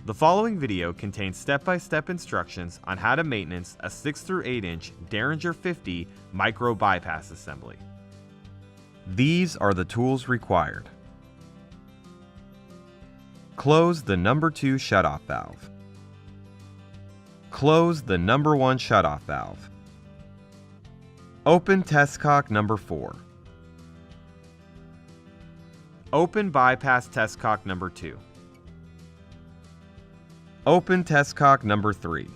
The following video contains step-by-step instructions on how to maintenance a 6 through 8 inch Deringer 50 micro bypass assembly. These are the tools required. Close the number 2 shutoff valve. Close the number 1 shutoff valve. Open test cock number 4. Open bypass test cock number 2. Open test cock number 3.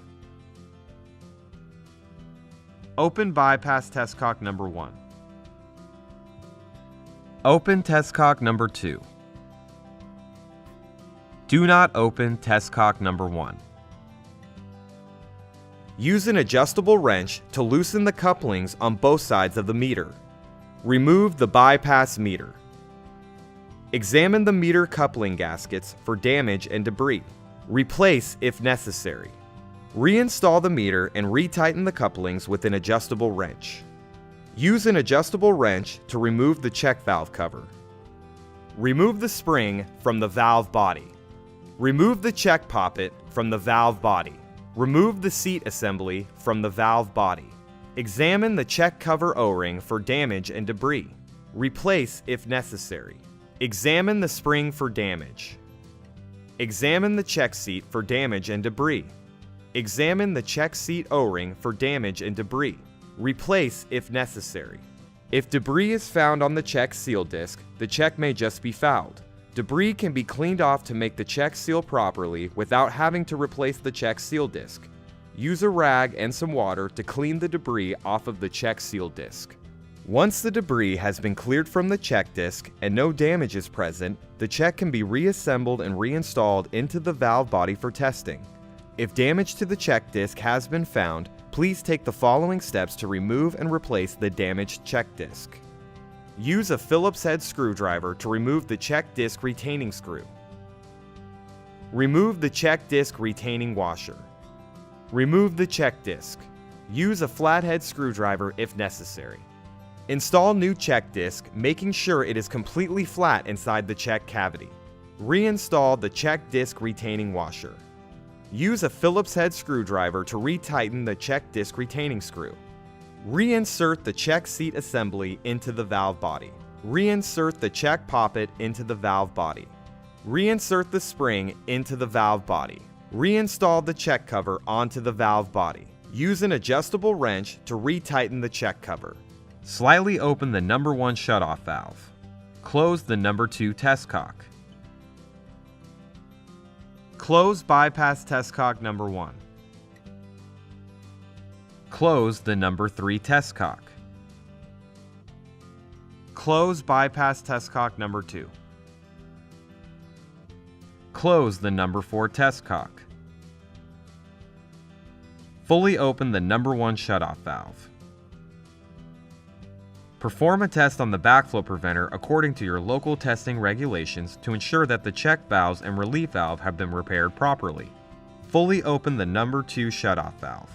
Open bypass test cock number 1. Open test cock number 2. Do not open test cock number 1. Use an adjustable wrench to loosen the couplings on both sides of the meter. Remove the bypass meter. Examine the meter coupling gaskets for damage and debris. Replace if necessary. Reinstall the meter and retighten the couplings with an adjustable wrench. Use an adjustable wrench to remove the check valve cover. Remove the spring from the valve body. Remove the check poppet from the valve body. Remove the seat assembly from the valve body. Examine the check cover O-ring for damage and debris. Replace if necessary. Examine the spring for damage. Examine the check seat for damage and debris. Examine the check seat O-ring for damage and debris. Replace if necessary. If debris is found on the check seal disc, the check may just be fouled. Debris can be cleaned off to make the check seal properly without having to replace the check seal disc. Use a rag and some water to clean the debris off of the check seal disc. Once the debris has been cleared from the check disc and no damage is present, the check can be reassembled and reinstalled into the valve body for testing. If damage to the check disc has been found, please take the following steps to remove and replace the damaged check disc. Use a Phillips head screwdriver to remove the check disc retaining screw. Remove the check disc retaining washer. Remove the check disc. Use a flathead screwdriver if necessary. Install new check disc, making sure it is completely flat inside the check cavity. Reinstall the check disc retaining washer. Use a Phillips head screwdriver to retighten the check disc retaining screw. Reinsert the check seat assembly into the valve body. Reinsert the check poppet into the valve body. Reinsert the spring into the valve body. Reinstall the check cover onto the valve body. Use an adjustable wrench to retighten the check cover. Slightly open the number 1 shutoff valve. Close the number 2 test cock. Close bypass test cock number 1. Close the number 3 test cock. Close bypass test cock number 2. Close the number 4 test cock. Fully open the number 1 shutoff valve. Perform a test on the backflow preventer according to your local testing regulations to ensure that the check valves and relief valve have been repaired properly. Fully open the number 2 shutoff valve.